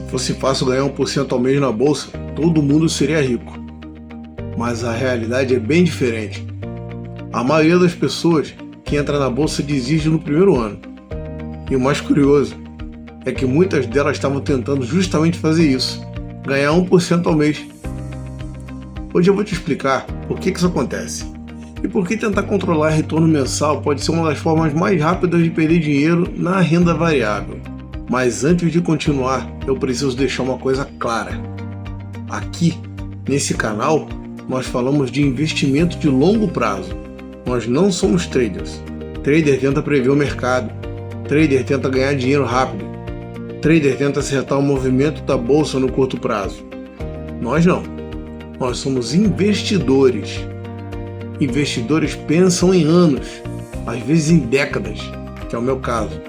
fosse fácil ganhar 1% ao mês na bolsa, todo mundo seria rico. Mas a realidade é bem diferente. A maioria das pessoas que entra na bolsa desiste no primeiro ano. E o mais curioso é que muitas delas estavam tentando justamente fazer isso, ganhar 1% ao mês. Hoje eu vou te explicar por que isso acontece e por que tentar controlar retorno mensal pode ser uma das formas mais rápidas de perder dinheiro na renda variável. Mas antes de continuar, eu preciso deixar uma coisa clara. Aqui, nesse canal, nós falamos de investimento de longo prazo. Nós não somos traders. Trader tenta prever o mercado. Trader tenta ganhar dinheiro rápido. Trader tenta acertar o movimento da bolsa no curto prazo. Nós não. Nós somos investidores. Investidores pensam em anos, às vezes em décadas, que é o meu caso.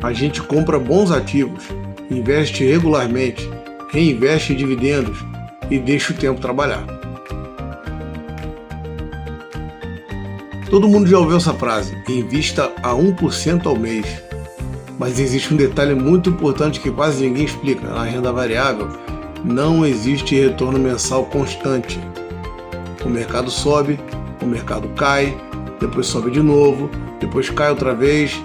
A gente compra bons ativos, investe regularmente, reinveste em dividendos e deixa o tempo trabalhar. Todo mundo já ouviu essa frase, invista a 1% ao mês. Mas existe um detalhe muito importante que quase ninguém explica. Na renda variável, não existe retorno mensal constante. O mercado sobe, o mercado cai, depois sobe de novo, depois cai outra vez.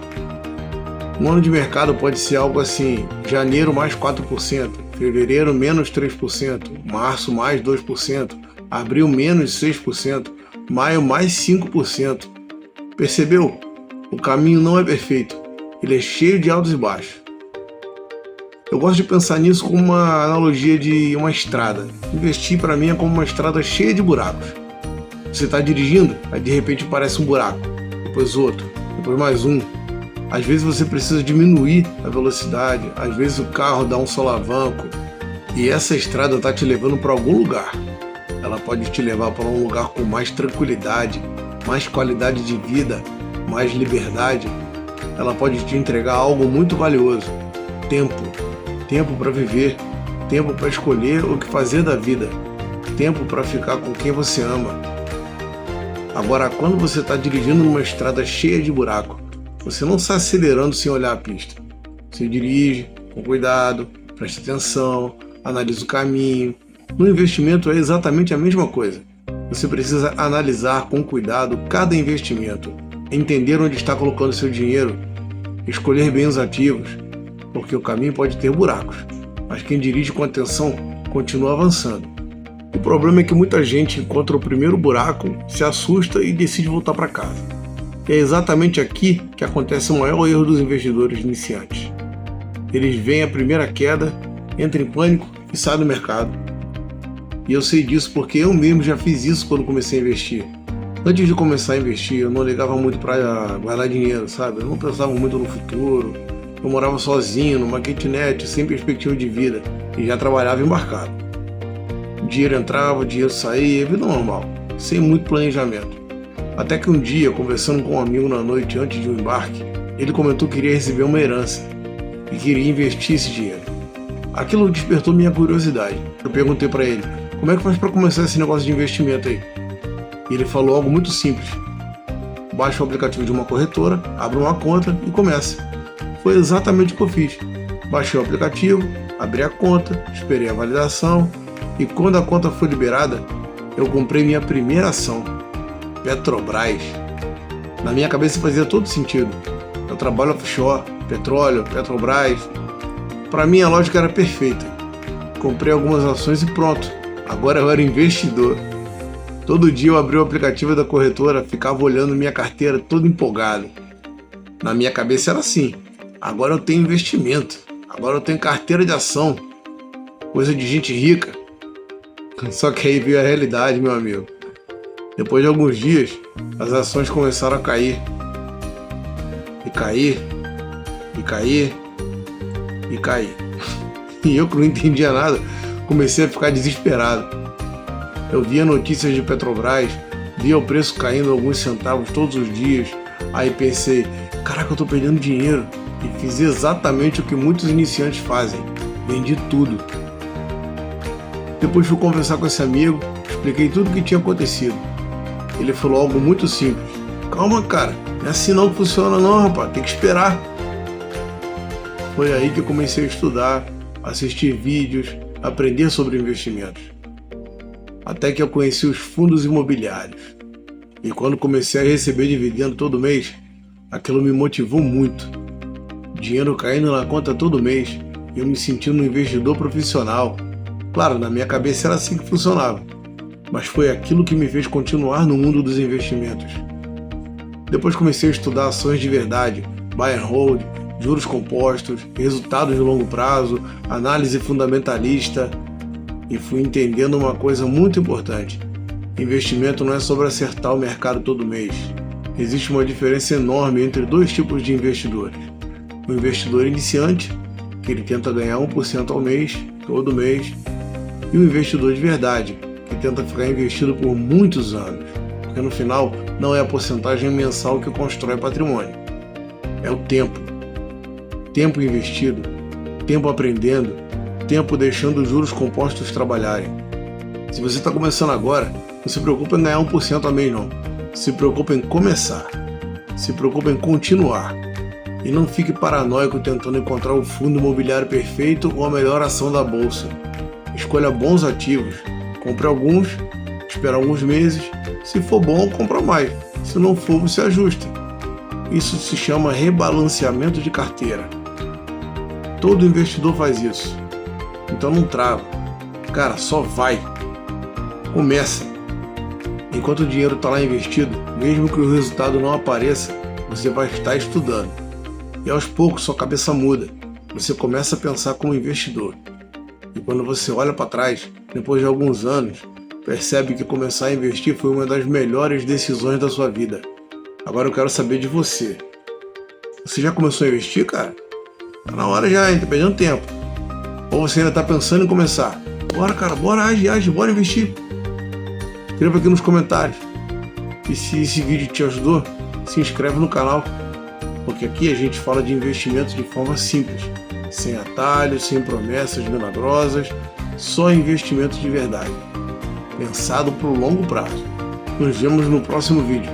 Um ano de mercado pode ser algo assim, janeiro mais 4%, fevereiro menos 3%, março mais 2%, abril menos 6%, maio mais 5%. Percebeu? O caminho não é perfeito, ele é cheio de altos e baixos. Eu gosto de pensar nisso como uma analogia de uma estrada. Investir para mim é como uma estrada cheia de buracos. Você está dirigindo, aí de repente aparece um buraco, depois outro, depois mais um. Às vezes você precisa diminuir a velocidade, às vezes o carro dá um solavanco e essa estrada está te levando para algum lugar. Ela pode te levar para um lugar com mais tranquilidade, mais qualidade de vida, mais liberdade. Ela pode te entregar algo muito valioso, tempo. Tempo para viver, tempo para escolher o que fazer da vida, tempo para ficar com quem você ama. Agora, quando você está dirigindo numa estrada cheia de buraco, você não está acelerando sem olhar a pista. Você dirige com cuidado, presta atenção, analisa o caminho. No investimento é exatamente a mesma coisa. Você precisa analisar com cuidado cada investimento, entender onde está colocando seu dinheiro, escolher bem os ativos, porque o caminho pode ter buracos, mas quem dirige com atenção continua avançando. O problema é que muita gente encontra o primeiro buraco, se assusta e decide voltar para casa. E é exatamente aqui que acontece o maior erro dos investidores iniciantes. Eles veem a primeira queda, entram em pânico e saem do mercado. E eu sei disso porque eu mesmo já fiz isso quando comecei a investir. Antes de começar a investir, eu não ligava muito para guardar dinheiro, sabe? Eu não pensava muito no futuro. Eu morava sozinho, numa kitnet, sem perspectiva de vida, e já trabalhava embarcado. O dinheiro entrava, o dinheiro saía, vida normal, sem muito planejamento. Até que um dia, conversando com um amigo na noite antes de um embarque, ele comentou que queria receber uma herança e queria investir esse dinheiro. Aquilo despertou minha curiosidade. Eu perguntei para ele, como é que faz para começar esse negócio de investimento aí? E ele falou algo muito simples. Baixa o aplicativo de uma corretora, abre uma conta e começa. Foi exatamente o que eu fiz. Baixei o aplicativo, abri a conta, esperei a validação e quando a conta foi liberada, eu comprei minha primeira ação, Petrobras. Na minha cabeça fazia todo sentido. Eu trabalho offshore, petróleo, Petrobras. Para mim a lógica era perfeita. Comprei algumas ações e pronto. Agora eu era investidor. Todo dia eu abria o aplicativo da corretora, ficava olhando minha carteira todo empolgado. Na minha cabeça era assim. Agora eu tenho investimento, agora eu tenho carteira de ação, coisa de gente rica. Só que aí veio a realidade, meu amigo. Depois de alguns dias, as ações começaram a cair. E cair, e cair, e cair. E eu que não entendia nada, comecei a ficar desesperado. Eu via notícias de Petrobras, via o preço caindo alguns centavos todos os dias. Aí pensei, caraca, eu tô perdendo dinheiro. E fiz exatamente o que muitos iniciantes fazem, vendi tudo. Depois fui conversar com esse amigo, expliquei tudo o que tinha acontecido. Ele falou algo muito simples. Calma, cara, não é assim não que funciona não, rapaz, tem que esperar. Foi aí que eu comecei a estudar, assistir vídeos, aprender sobre investimentos. Até que eu conheci os fundos imobiliários. E quando comecei a receber dividendo todo mês, aquilo me motivou muito. Dinheiro caindo na conta todo mês, eu me sentindo um investidor profissional. Claro, na minha cabeça era assim que funcionava, mas foi aquilo que me fez continuar no mundo dos investimentos. Depois comecei a estudar ações de verdade, buy and hold, juros compostos, resultados de longo prazo, análise fundamentalista, e fui entendendo uma coisa muito importante. Investimento não é sobre acertar o mercado todo mês. Existe uma diferença enorme entre dois tipos de investidores. O investidor iniciante, que ele tenta ganhar 1% ao mês, todo mês, e o investidor de verdade, que tenta ficar investido por muitos anos, porque no final não é a porcentagem mensal que constrói patrimônio, é o tempo. Tempo investido, tempo aprendendo, tempo deixando os juros compostos trabalharem. Se você está começando agora, não se preocupe em ganhar 1% ao mês não, se preocupe em começar, se preocupe em continuar. E não fique paranoico tentando encontrar o fundo imobiliário perfeito ou a melhor ação da bolsa. Escolha bons ativos, compre alguns, espera alguns meses, se for bom, compra mais, se não for, você ajusta. Isso se chama rebalanceamento de carteira. Todo investidor faz isso, então não trava. Cara, só vai. Começa. Enquanto o dinheiro está lá investido, mesmo que o resultado não apareça, você vai estar estudando. E aos poucos sua cabeça muda, você começa a pensar como investidor. E quando você olha para trás, depois de alguns anos, percebe que começar a investir foi uma das melhores decisões da sua vida. Agora eu quero saber de você. Você já começou a investir, cara? Tá na hora já, hein? Tá perdendo tempo. Ou você ainda tá pensando em começar? Bora, cara, bora, age, bora investir. Escreva aqui nos comentários. E se esse vídeo te ajudou, se inscreve no canal. Porque aqui a gente fala de investimentos de forma simples, sem atalhos, sem promessas milagrosas, só investimentos de verdade, pensado para o longo prazo. Nos vemos no próximo vídeo.